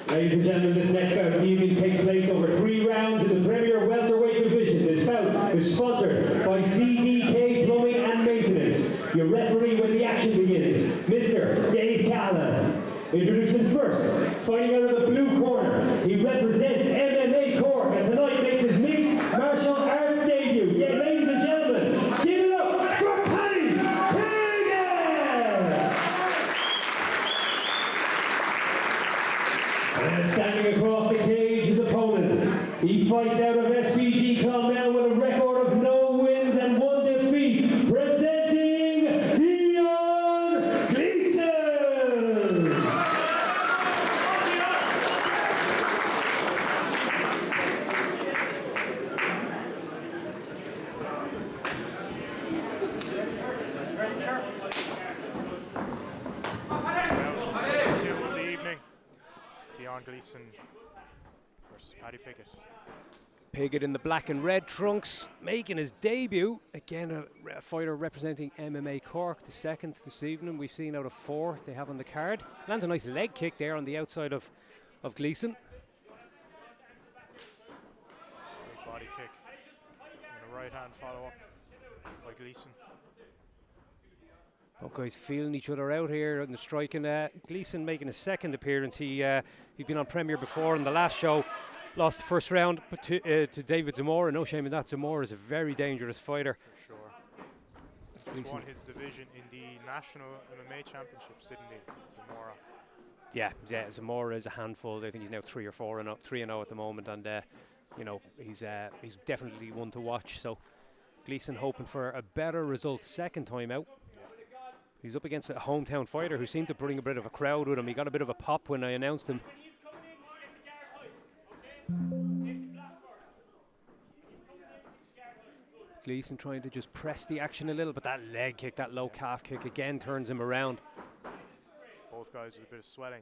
Ladies and gentlemen, this next bout of the evening takes place over 3 rounds in the Premier Welterweight division. This bout is sponsored by CDK Plumbing and Maintenance. Your referee when the action begins, Mr. Dave Callahan. Introducing first, fighting out of the blue corner, he represents MMA Cork and tonight makes his mixed martial arts debut. Yeah, ladies and gentlemen, give it up for Paddy Piggot! And standing across the cage, his opponent. He fights out of SBG Clonmel with a record of no wins and 1 defeat. Presenting Dion Gleeson. Two of the evening. Dion Gleeson versus Paddy Piggot. Piggot in the black and red trunks, making his debut. Again, a fighter representing MMA Cork, the second this evening. We've seen out of 4 they have on the card. Lands a nice leg kick there on the outside of Gleeson. Big body kick. And a right hand follow up by Gleeson. Both guys feeling each other out here in the striking. Gleeson making his second appearance. He'd been on Premier before in the last show. Lost the first round to David Zamora. No shame in that. Zamora is a very dangerous fighter. For sure. He's won his division in the National MMA Championships, didn't he, Zamora? Yeah, Zamora is a handful. I think he's now 3 or 4 and 3-0 at the moment, and you know, he's definitely one to watch. So Gleeson hoping for a better result second time out. He's up against a hometown fighter who seemed to bring a bit of a crowd with him. He got a bit of a pop when I announced him. Gleeson trying to just press the action a little, but that leg kick, that low calf kick again turns him around. Both guys with a bit of swelling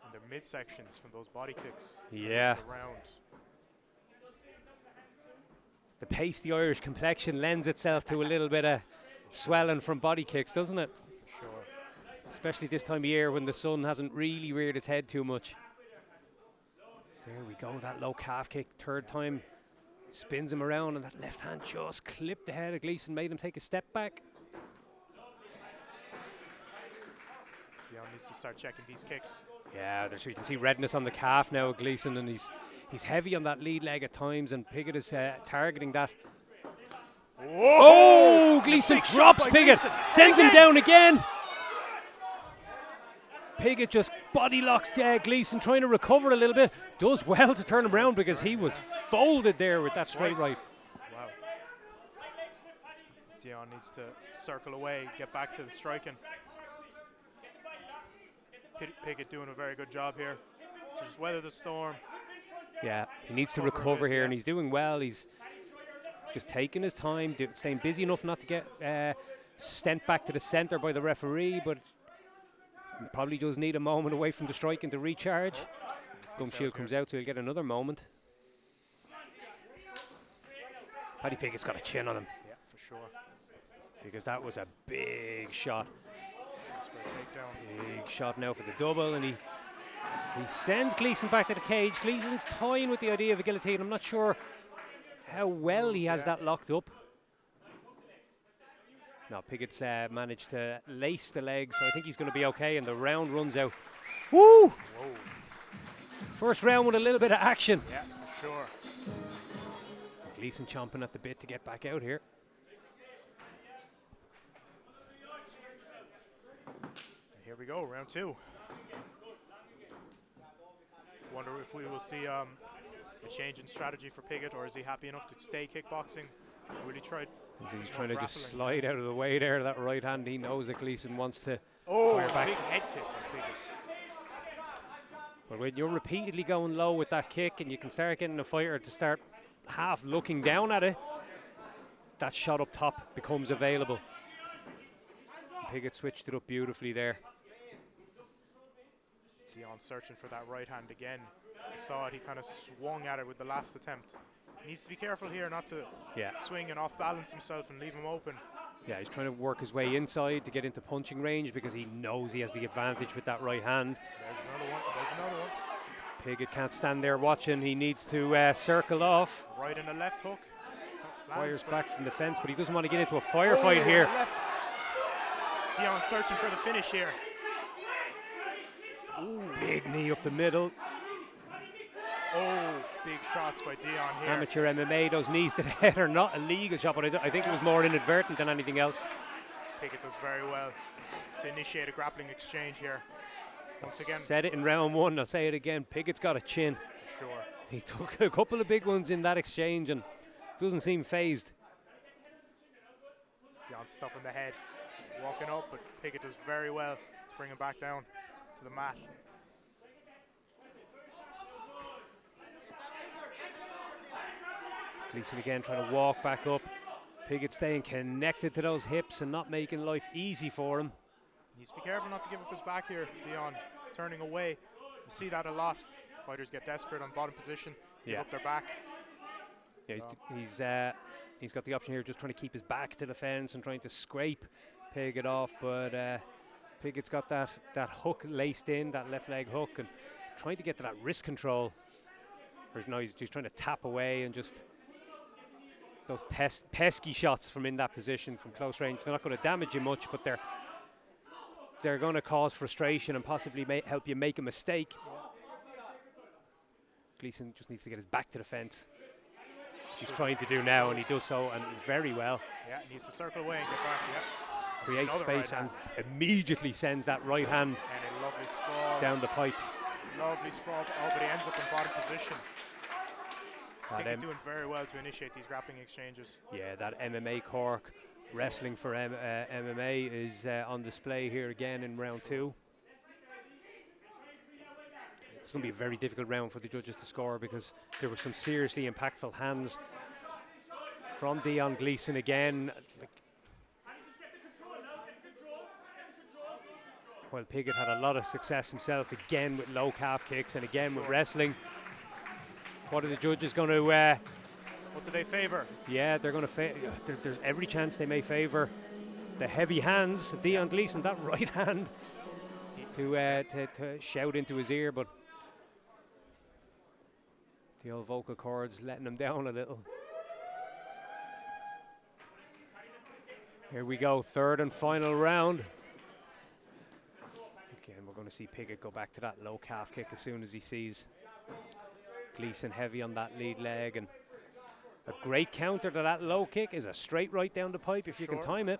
in their midsections from those body kicks. Yeah. Around. The pasty Irish complexion lends itself to a little bit of swelling from body kicks, doesn't it? Sure. Especially this time of year when the sun hasn't really reared its head too much. There we go, that low calf kick, third time. Spins him around and that left hand just clipped the head of Gleeson, made him take a step back. Dion needs to start checking these kicks. Yeah, you can see redness on the calf now of Gleeson, and he's heavy on that lead leg at times, and Piggot is targeting that. Oh, Gleeson drops Piggot, sends him down again. Piggot just body locks Gleeson, trying to recover a little bit. Does well to turn him around because he was folded there with that straight right. Wow. Dion needs to circle away, get back to the striking. Piggot doing a very good job here to just weather the storm. Yeah, he needs to recover here, and he's doing well. He's just taking his time, staying busy enough not to get sent back to the centre by the referee, but probably does need a moment away from the striking to recharge. Gum shield comes out, so he'll get another moment. Paddy Piggot's got a chin on him. Yeah, for sure. Because that was a big shot. Shots for a takedown. Big shot now for the double, and he sends Gleeson back to the cage. Gleeson's toying with the idea of a guillotine. I'm not sure how well he has that locked up. No, Piggott's managed to lace the leg, so I think he's going to be okay, and the round runs out. Woo! Whoa. First round with a little bit of action. Yeah, for sure. Gleeson chomping at the bit to get back out here. And here we go, round 2. Wonder if we will see a change in strategy for Piggot, or is he happy enough to stay kickboxing? Really tried. He's trying to just slide out of the way there, that right hand. He knows that Gleeson wants to fire back. Big head kick by Piggot. But when you're repeatedly going low with that kick and you can start getting a fighter to start half looking down at it, that shot up top becomes available. And Piggot switched it up beautifully there. Dion searching for that right hand again. I saw it, he kind of swung at it with the last attempt. Needs to be careful here not to Yeah. swing and off balance himself and leave him open. Yeah, he's trying to work his way inside to get into punching range because he knows he has the advantage with that right hand. There's another one. There's another one. Piggot can't stand there watching. He needs to circle off. Right in the left hook. Fires back from the fence, but he doesn't want to get into a firefight here. Left. Dion searching for the finish here. Ooh, big knee up the middle. Oh, big shots by Dion here. Amateur MMA, those knees to the head are not a legal shot, but I think it was more inadvertent than anything else. Piggot does very well to initiate a grappling exchange here. Once again. Said it in round one, I'll say it again. Pigott's got a chin. Sure. He took a couple of big ones in that exchange and doesn't seem phased. Dion stuffing the head, walking up, but Piggot does very well to bring him back down to the mat. Gleeson again trying to walk back up. Pigott staying connected to those hips and not making life easy for him. Needs to be careful not to give up his back here, Dion. He's turning away. You see that a lot. Fighters get desperate on bottom position, give up their back. Yeah, he's got the option here, just trying to keep his back to the fence and trying to scrape Pigott off, but Pigott's got that hook laced in, that left leg hook, and trying to get to that wrist control. Whereas now he's just trying to tap away and just those pesky shots from in that position from close range. They're not going to damage you much, but they're going to cause frustration and possibly help you make a mistake. Gleeson just needs to get his back to the fence. He's trying to do now, and he does so, and very well. Yeah, needs to circle away and get back. Yeah. Creates space right and immediately sends that right hand and a lovely sprawl down the pipe. Lovely sprawl. Oh, but he ends up in bottom position. That doing very well to initiate these grappling exchanges. Yeah, that MMA Cork wrestling for MMA is on display here again in round two. It's going to be a very difficult round for the judges to score because there were some seriously impactful hands from Dion Gleeson again. While Pigott had a lot of success himself again with low calf kicks and again with wrestling. What are the judges going to... what do they favour? Yeah, they're going to... There's every chance they may favour the heavy hands of Dion Gleeson, that right hand, to shout into his ear, but the old vocal cords letting him down a little. Here we go, third and final round. Again, we're going to see Pigott go back to that low calf kick as soon as he sees Gleeson heavy on that lead leg, and a great counter to that low kick is a straight right down the pipe if you can time it.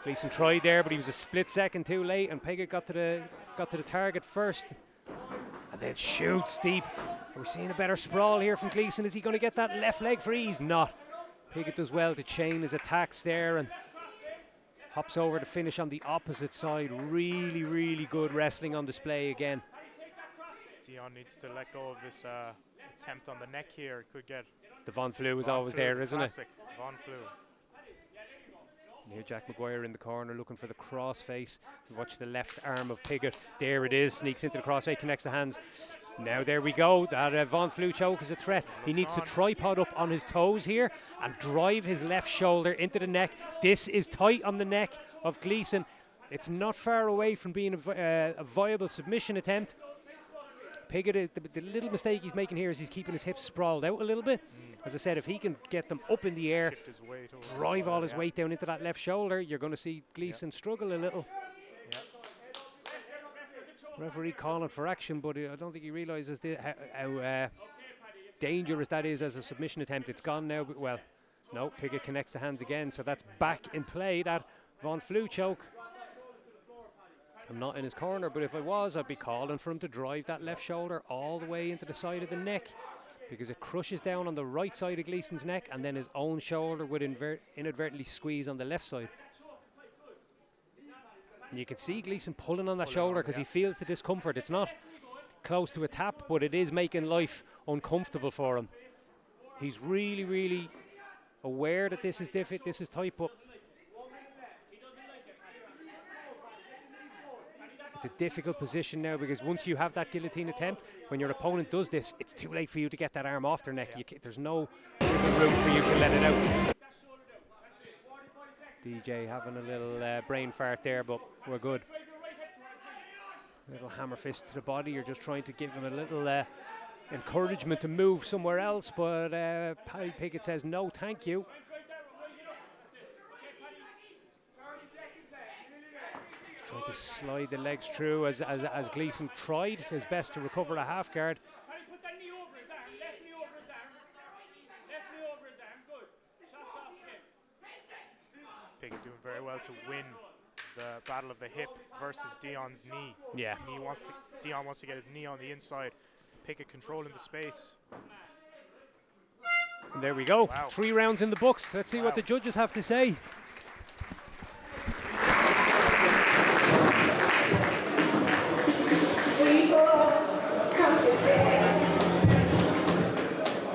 Gleeson tried there, but he was a split second too late, and Pigott got to the target first, and then shoots deep. We're seeing a better sprawl here from Gleeson. Is he going to get that left leg free? He's not. Pigott does well to chain his attacks there and hops over to finish on the opposite side. Really, really good wrestling on display again. Dion needs to let go of this attempt on the neck here. Could get... The Von Flew is always there, isn't it? Von Flew. Here Jack Maguire in the corner looking for the crossface. Watch the left arm of Pigott. There it is. Sneaks into the crossface, connects the hands. Now there we go. That Von Flew choke is a threat. He needs to tripod up on his toes here and drive his left shoulder into the neck. This is tight on the neck of Gleeson. It's not far away from being a viable submission attempt. Pigott, is the little mistake he's making here is he's keeping his hips sprawled out a little bit. As I said, if he can get them up in the air, drive all his weight down into that left shoulder, you're going to see Gleeson struggle a little. Referee calling for action, but I don't think he realises how dangerous that is as a submission attempt. It's gone now, but well, no, Pigott connects the hands again, so that's back in play, that Von Flew choke. I'm not in his corner, but if I was, I'd be calling for him to drive that left shoulder all the way into the side of the neck, because it crushes down on the right side of Gleeson's neck, and then his own shoulder would inadvertently squeeze on the left side. And you can see Gleeson pulling on that shoulder because he feels the discomfort. It's not close to a tap, but it is making life uncomfortable for him. He's really, really aware that this is this is tight, but It's a difficult position now because once you have that guillotine attempt, when your opponent does this, it's too late for you to get that arm off their neck. There's no room for you to let it out. DJ having a little brain fart there, but we're good. Little hammer fist to the body. You're just trying to give him a little encouragement to move somewhere else, but Paddy Piggot says no, thank you. Trying to slide the legs through as Gleeson tried his best to recover a half guard. Piggot doing very well to win the battle of the hip versus Dion's knee. Yeah. Dion wants to get his knee on the inside. Piggot controlling the space. And there we go. Wow. 3 rounds in the books. Let's see what the judges have to say.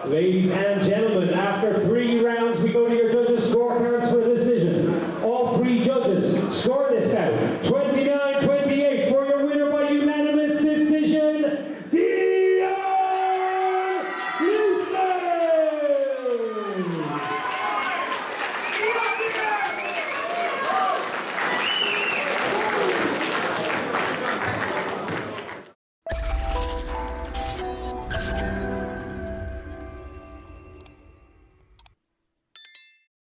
Ladies and gentlemen, after 3 rounds, we go to your